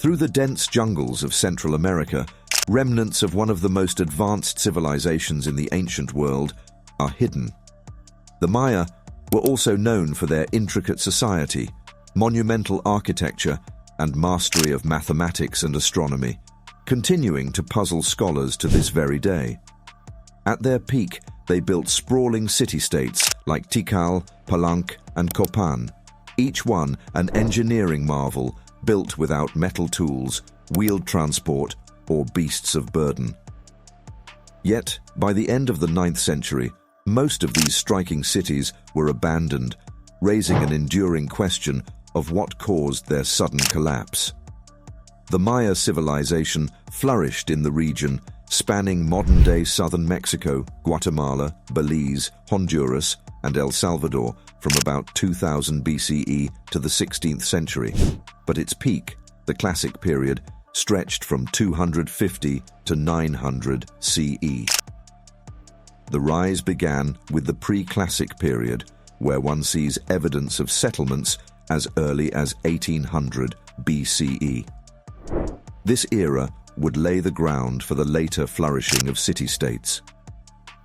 Through the dense jungles of Central America, remnants of one of the most advanced civilizations in the ancient world are hidden. The Maya were also known for their intricate society, monumental architecture, and mastery of mathematics and astronomy, continuing to puzzle scholars to this very day. At their peak, they built sprawling city-states like Tikal, Palenque, and Copan, each one an engineering marvel built without metal tools, wheeled transport, or beasts of burden. Yet, by the end of the 9th century, most of these striking cities were abandoned, raising an enduring question of what caused their sudden collapse. The Maya civilization flourished in the region, spanning modern-day southern Mexico, Guatemala, Belize, Honduras, and El Salvador from about 2000 BCE to the 16th century, but its peak, the Classic period, stretched from 250 to 900 CE. The rise began with the pre-Classic period, where one sees evidence of settlements as early as 1800 BCE. This era would lay the ground for the later flourishing of city-states.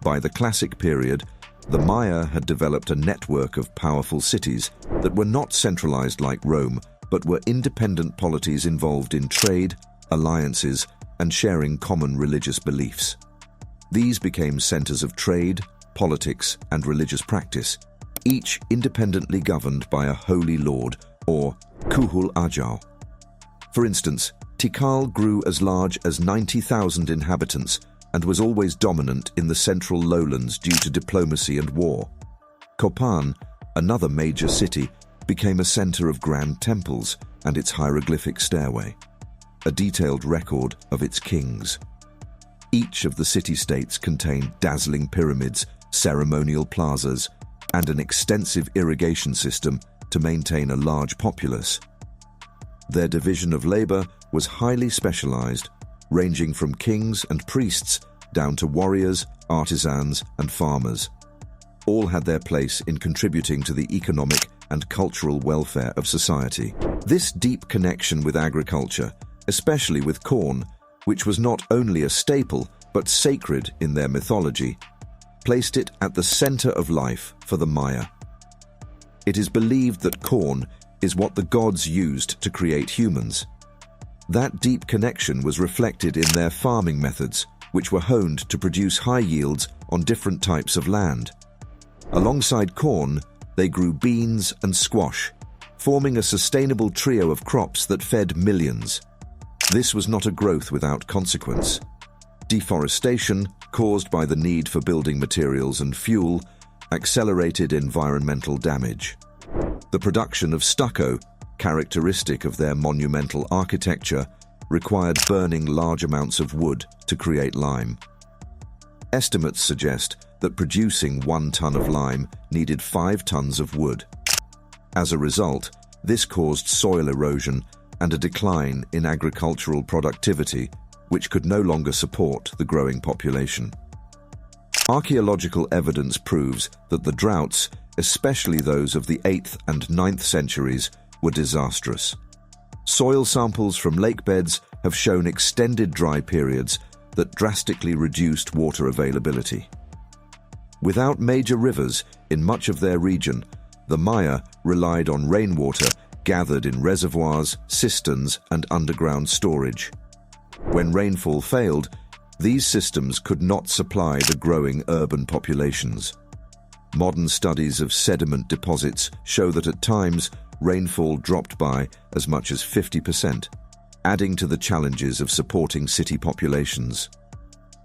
By the Classic period, the Maya had developed a network of powerful cities that were not centralized like Rome, but were independent polities involved in trade, alliances, and sharing common religious beliefs. These became centers of trade, politics, and religious practice, each independently governed by a holy lord, or Kuhul Ajau. For instance, Tikal grew as large as 90,000 inhabitants and was always dominant in the central lowlands due to diplomacy and war. Copan, another major city, became a center of grand temples and its hieroglyphic stairway, a detailed record of its kings. Each of the city-states contained dazzling pyramids, ceremonial plazas, and an extensive irrigation system to maintain a large populace. Their division of labor was highly specialized, ranging from kings and priests down to warriors, artisans, and farmers. All had their place in contributing to the economic and cultural welfare of society. This deep connection with agriculture, especially with corn, which was not only a staple but sacred in their mythology, placed it at the center of life for the Maya. It is believed that corn is what the gods used to create humans. That deep connection was reflected in their farming methods, which were honed to produce high yields on different types of land. Alongside corn, they grew beans and squash, forming a sustainable trio of crops that fed millions. This was not a growth without consequence. Deforestation, caused by the need for building materials and fuel, accelerated environmental damage. The production of stucco, characteristic of their monumental architecture, required burning large amounts of wood to create lime. Estimates suggest that producing 1 ton of lime needed 5 tons of wood. As a result, this caused soil erosion and a decline in agricultural productivity, which could no longer support the growing population. Archaeological evidence proves that the droughts, especially those of the 8th and 9th centuries, were disastrous. Soil samples from lake beds have shown extended dry periods that drastically reduced water availability. Without major rivers in much of their region, the Maya relied on rainwater gathered in reservoirs, cisterns, and underground storage. When rainfall failed, these systems could not supply the growing urban populations. Modern studies of sediment deposits show that at times rainfall dropped by as much as 50%, adding to the challenges of supporting city populations.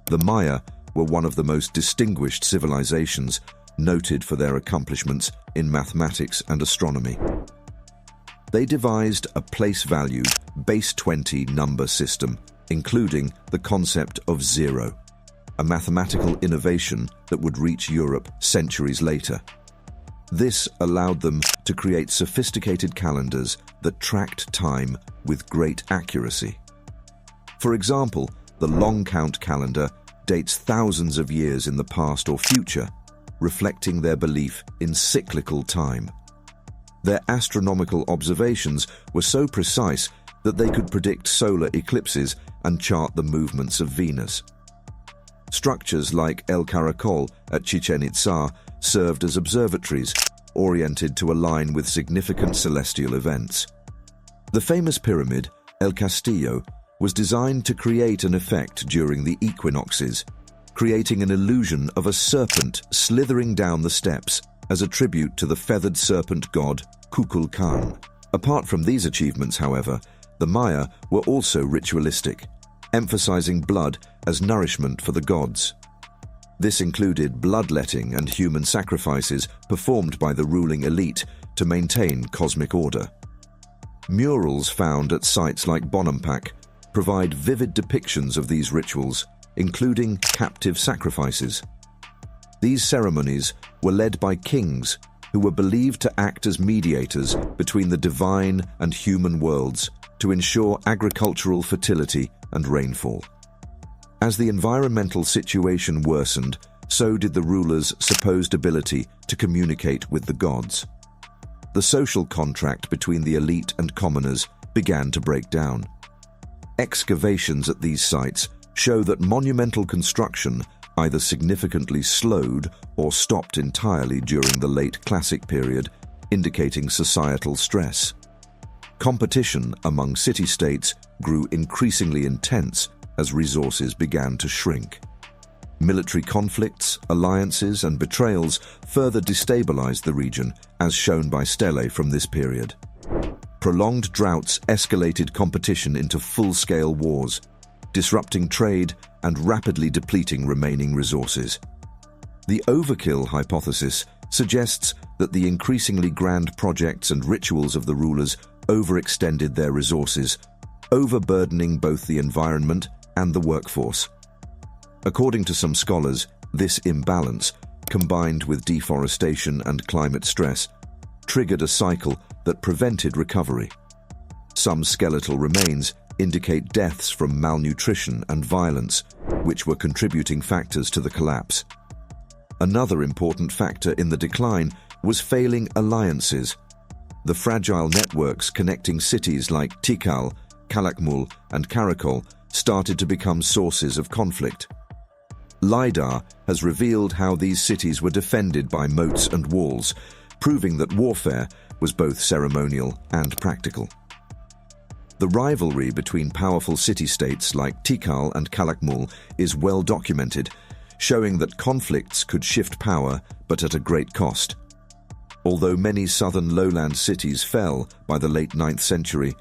The Maya were one of the most distinguished civilizations, noted for their accomplishments in mathematics and astronomy. They devised a place-valued, base 20 number system, including the concept of zero, a mathematical innovation that would reach Europe centuries later. This allowed them to create sophisticated calendars that tracked time with great accuracy. For example, the long count calendar dates thousands of years in the past or future, reflecting their belief in cyclical time. Their astronomical observations were so precise that they could predict solar eclipses and chart the movements of Venus. Structures like El Caracol at Chichen Itza served as observatories, oriented to align with significant celestial events. The famous pyramid, El Castillo, was designed to create an effect during the equinoxes, creating an illusion of a serpent slithering down the steps as a tribute to the feathered serpent god Kukulkan. Apart from these achievements, however, the Maya were also ritualistic, emphasizing blood as nourishment for the gods. This included bloodletting and human sacrifices performed by the ruling elite to maintain cosmic order. Murals found at sites like Bonampak provide vivid depictions of these rituals, including captive sacrifices. These ceremonies were led by kings who were believed to act as mediators between the divine and human worlds to ensure agricultural fertility and rainfall. As the environmental situation worsened, so did the rulers' supposed ability to communicate with the gods. The social contract between the elite and commoners began to break down. Excavations at these sites show that monumental construction either significantly slowed or stopped entirely during the late Classic period, indicating societal stress. Competition among city-states grew increasingly intense as resources began to shrink. Military conflicts, alliances, and betrayals further destabilized the region, as shown by stelae from this period. Prolonged droughts escalated competition into full-scale wars, disrupting trade and rapidly depleting remaining resources. The overkill hypothesis suggests that the increasingly grand projects and rituals of the rulers overextended their resources, overburdening both the environment and the workforce. According to some scholars, this imbalance, combined with deforestation and climate stress, triggered a cycle that prevented recovery. Some skeletal remains indicate deaths from malnutrition and violence, which were contributing factors to the collapse. Another important factor in the decline was failing alliances. The fragile networks connecting cities like Tikal, Calakmul, and Caracol started to become sources of conflict. LiDAR has revealed how these cities were defended by moats and walls, proving that warfare was both ceremonial and practical. The rivalry between powerful city-states like Tikal and Calakmul is well documented, showing that conflicts could shift power but at a great cost. Although many southern lowland cities fell by the late 9th century,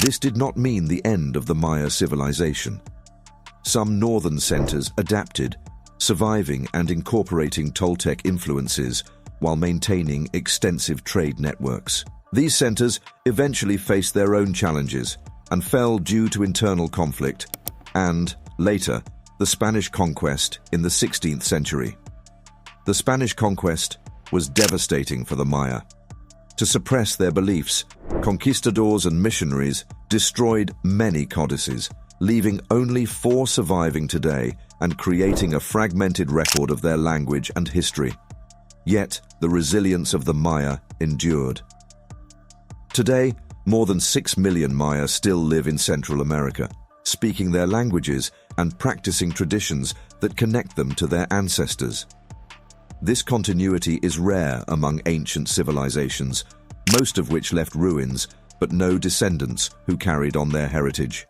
this did not mean the end of the Maya civilization. Some northern centers adapted, surviving and incorporating Toltec influences while maintaining extensive trade networks. These centers eventually faced their own challenges and fell due to internal conflict and, later, the Spanish conquest in the 16th century. The Spanish conquest was devastating for the Maya. To suppress their beliefs, conquistadors and missionaries destroyed many codices, leaving only 4 surviving today and creating a fragmented record of their language and history. Yet, the resilience of the Maya endured. Today, more than 6 million Maya still live in Central America, speaking their languages and practicing traditions that connect them to their ancestors. This continuity is rare among ancient civilizations, most of which left ruins, but no descendants who carried on their heritage.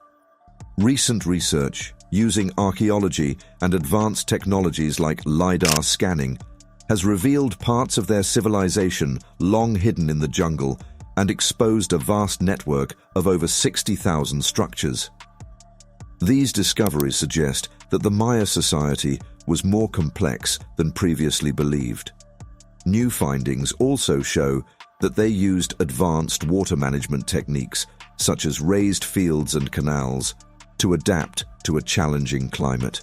Recent research, using archaeology and advanced technologies like LiDAR scanning, has revealed parts of their civilization long hidden in the jungle and exposed a vast network of over 60,000 structures. These discoveries suggest that the Maya society was more complex than previously believed. New findings also show that they used advanced water management techniques, such as raised fields and canals, to adapt to a challenging climate.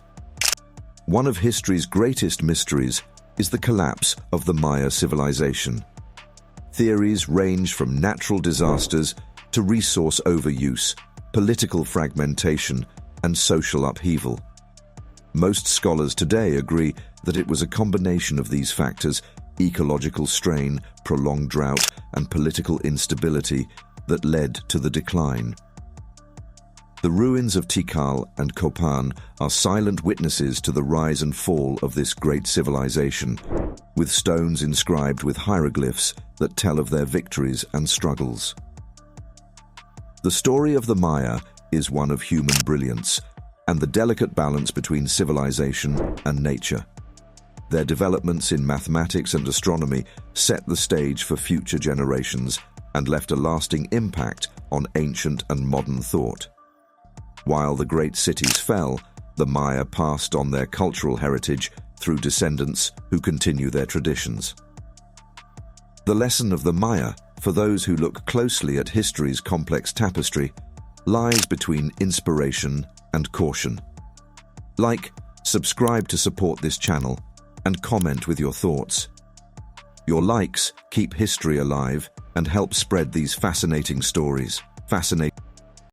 One of history's greatest mysteries is the collapse of the Maya civilization. Theories range from natural disasters to resource overuse, political fragmentation, and social upheaval. Most scholars today agree that it was a combination of these factors, ecological strain, prolonged drought, and political instability, that led to the decline. The ruins of Tikal and Copan are silent witnesses to the rise and fall of this great civilization, with stones inscribed with hieroglyphs that tell of their victories and struggles. The story of the Maya is one of human brilliance and the delicate balance between civilization and nature. Their developments in mathematics and astronomy set the stage for future generations and left a lasting impact on ancient and modern thought. While the great cities fell, the Maya passed on their cultural heritage through descendants who continue their traditions. The lesson of the Maya, for those who look closely at history's complex tapestry, lies between inspiration and caution. Like, subscribe to support this channel, and comment with your thoughts. Your likes keep history alive and help spread these fascinating stories.